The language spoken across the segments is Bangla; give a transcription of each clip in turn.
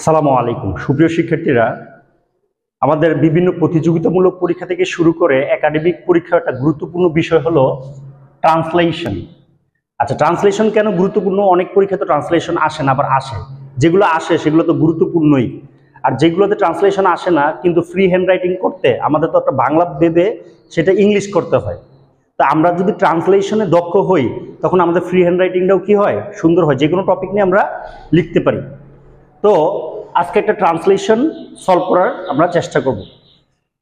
আসসালামু আলাইকুম সুপ্রিয় শিক্ষার্থীরা, আমাদের বিভিন্ন প্রতিযোগিতামূলক পরীক্ষা থেকে শুরু করে একাডেমিক পরীক্ষার একটা গুরুত্বপূর্ণ বিষয় হলো ট্রান্সলেশন। আচ্ছা, ট্রান্সলেশন কেন গুরুত্বপূর্ণ? অনেক পরীক্ষাতে ট্রান্সলেশন আসে না, আবার আসে। যেগুলো আসে সেগুলো তো গুরুত্বপূর্ণই, আর যেগুলোতে ট্রান্সলেশন আসে না কিন্তু ফ্রি হ্যান্ড রাইটিং করতে আমাদের তো একটা বাংলা ভেবে সেটা ইংলিশ করতে হয়। তা আমরা যদি ট্রান্সলেশনে দক্ষ হই তখন আমাদের ফ্রি হ্যান্ড রাইটিংটাও কি হয়, সুন্দর হয়, যে কোনো টপিক নিয়ে আমরা লিখতে পারি। তো আজকে একটা ট্রান্সলেশন সলভ করার আমরা চেষ্টা করব।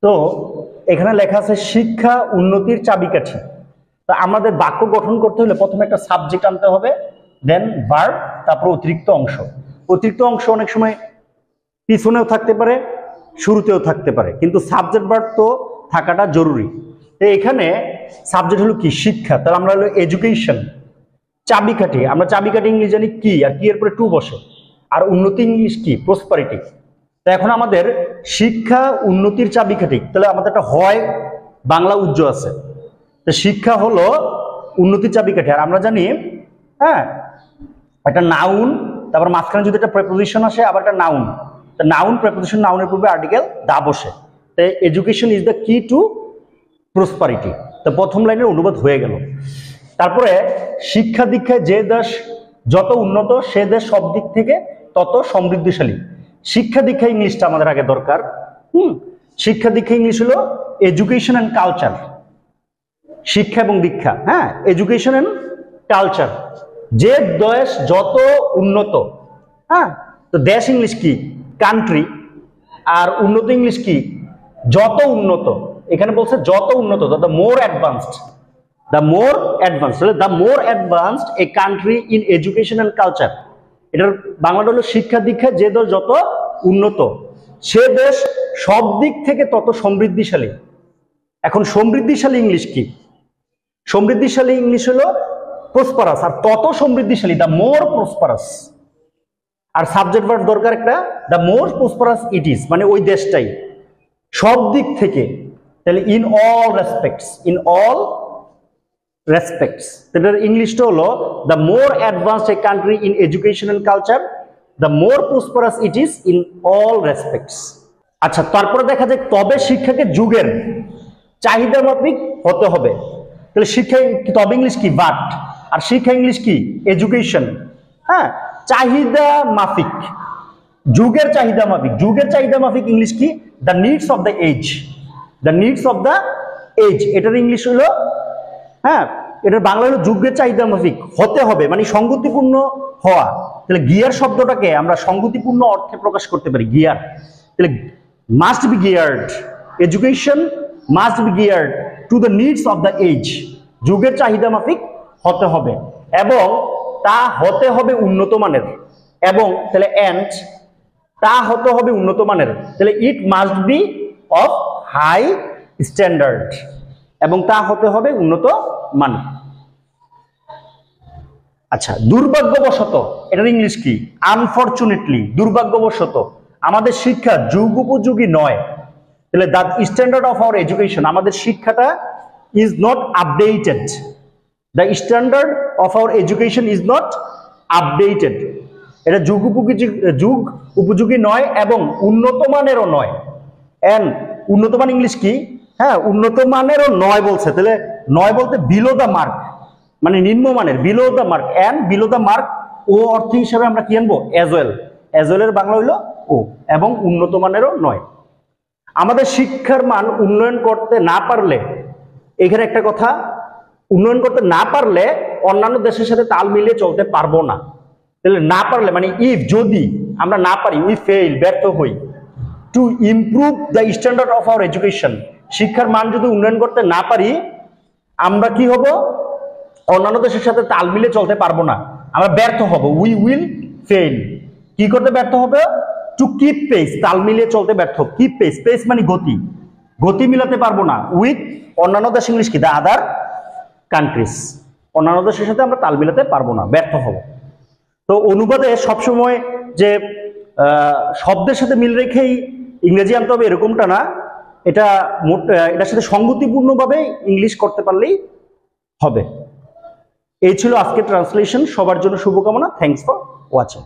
তো এখানে লেখা আছে শিক্ষা উন্নতির চাবিকাঠি। তো আমাদের বাক্য গঠন করতে হলে প্রথমে একটা সাবজেক্ট আনতে হবে, দেন ভার্ব, তারপর অতিরিক্ত অংশ। অতিরিক্ত অংশ অনেক সময় পিছনেও থাকতে পারে, শুরুতেও থাকতে পারে, কিন্তু সাবজেক্ট ভার্ব তো থাকাটা জরুরি। তো এখানে সাবজেক্ট হলো কি? শিক্ষা। তাহলে আমরা হলো এডুকেশন। চাবিকাঠি, আমরা চাবিকাঠি ইংলিশ জানি কি, আর কি এর পরে টু বসে। আর উন্নতি ইংলিশ কি? প্রসপারিটি। তো এখন আমাদের শিক্ষা উন্নতির চাবিকাঠি, তাহলে আমাদের একটা হয় বাংলা উজ্জ্ব আছে। তো শিক্ষা হলো উন্নতির চাবিকাঠি। আর আমরা জানি হ্যাঁ, একটা নাউন, তারপর মাঝখানে যদি একটা প্রেপোজিশন আসে, আবার একটা নাউন। তো নাউন, প্রেপোজিশন, নাউনের পূর্বে আর্টিকেল দা বসে। তো এডুকেশন ইজ দ্য কি টু প্রসপারিটি। তো প্রথম লাইনের অনুবাদ হয়ে গেল। তারপরে শিক্ষা দীক্ষায় যে দেশ যত উন্নত সে দেশ সব দিক থেকে তত সমৃদ্ধশালী। শিক্ষা দীক্ষা ইংলিশটা আমাদের আগে দরকার। শিক্ষা দীক্ষা ইংলিশ হলো এডুকেশন অ্যান্ড কালচার। শিক্ষা এবং দীক্ষা, হ্যাঁ, এডুকেশন অ্যান্ড কালচার। যে দেশ যত উন্নত, হ্যাঁ, তো দেশ ইংলিশ কি? কান্ট্রি। আর উন্নত ইংলিশ কি? যত উন্নত। এখানে বলছে যত উন্নত, the more advanced. The more advanced, the more advanced a country in education and culture. এটার বাংলাটা হলো শিক্ষা দীক্ষা যে দেশ যত উন্নত সে দেশ সব দিক থেকে তত সমৃদ্ধিশালী। এখন সমৃদ্ধিশালী ইংলিশ কি? সমৃদ্ধিশালী ইংলিশ হলো প্রসপারাস। আর তত সমৃদ্ধিশালী, দ্য মোর প্রসপারাস। আর সাবজেক্ট ভার্ব দরকার একটা, the more prosperous it is, মানে ওই দেশটাই সব দিক থেকে। তাহলে in all respects, in all respects. এটার ইংলিশটা হলো the more advanced a country in education and culture, the more prosperous it is in all respects. আচ্ছা, তারপরে দেখা যায় তবে শিক্ষাকে যুগের চাহিদা মাফিক হতে হবে। তাহলে শিক্ষা তবে ইংলিশ কি? বাট। আর শিক্ষা ইংলিশ কি? এডুকেশন। হ্যাঁ, চাহিদা মাফিক, যুগের চাহিদা মাফিক। যুগের চাহিদা মাফিক ইংলিশ কি? The needs of the age, the needs of the age. এটার ইংলিশ হলো, হ্যাঁ, এটার বাংলা হলো যুগের চাহিদা মাফিক হতে হবে, মানে সঙ্গতিপূর্ণ হওয়া। তাহলে গিয়ার শব্দটাকে আমরা সঙ্গতিপূর্ণ অর্থে প্রকাশ করতে পারি, গিয়ার। তাহলে must be geared, education must be geared to the needs of the age. যুগের চাহিদা মাফিক হতে হবে, এবং তা হতে হবে উন্নত মানের। এবং তাহলে এন্ড তা হতে হবে উন্নত মানের। তাহলে it must be of high standard, এবং তা হতে হবে উন্নত মানের। আচ্ছা, দুর্ভাগ্যবশত এটার ইংলিশ কি? আনফরচুনেটলি, দুর্ভাগ্যবশত আমাদের শিক্ষা যুগ উপযোগী নয়। তাহলে the standard of our education, আমাদের শিক্ষাটা is not updated. The standard of our education is not updated. এটা যুগ উপযোগী নয় এবং উন্নত মানেরও নয়। এন্ড উন্নত মান ইংলিশ কি? হ্যাঁ, উন্নত মানেরও নয় বলছে। তাহলে নয় বলতে বিলো দ্য মার্ক, মানে নিম্নমানের, below the mark. And below the mark ও অর্থ হিসাবে আমরা কি আনবো? As well. অ্যাজ ওয়েলের বাংলা হইলো ও, এবং উন্নত মানেরও নয়। আমাদের শিক্ষার মান উন্নয়ন করতে না পারলে, এখানে একটা কথা, উন্নয়ন করতে না পারলে অন্যান্য দেশের সাথে তাল মিলিয়ে চলতে পারবো না। তাহলে না পারলে মানে ইফ, যদি আমরা না পারি, উই ফেইল, ব্যর্থ হই। To improve the standard of our education, শিক্ষার মান যদি উন্নয়ন করতে না পারি আমরা কি হব? অন্যান্য দেশের সাথে তাল মিলিয়ে চলতে পারবো না, আমরা ব্যর্থ হব। We will fail. কি করতে ব্যর্থ হবে? টু কিপ পেস, তাল মিলিয়ে চলতে ব্যর্থ। কিপ পেস, পেস মানে গতি, গতি মিলাতে পারবো না উইথ অন্যান্য দেশ। ইংলিশ কি? The other countries. অন্যান্য দেশের সাথে আমরা তাল মিলাতে পারবো না, ব্যর্থ হব। তো অনুবাদে সবসময় যে শব্দের সাথে মিল রেখেই ইংরেজি আনতে হবে এরকমটা না, এটা এটার সাথে সঙ্গতিপূর্ণভাবে ইংলিশ করতে পারলেই হবে। এই ছিল আজকের ট্রান্সলেশন। সবার জন্য শুভকামনা। Thanks for watching.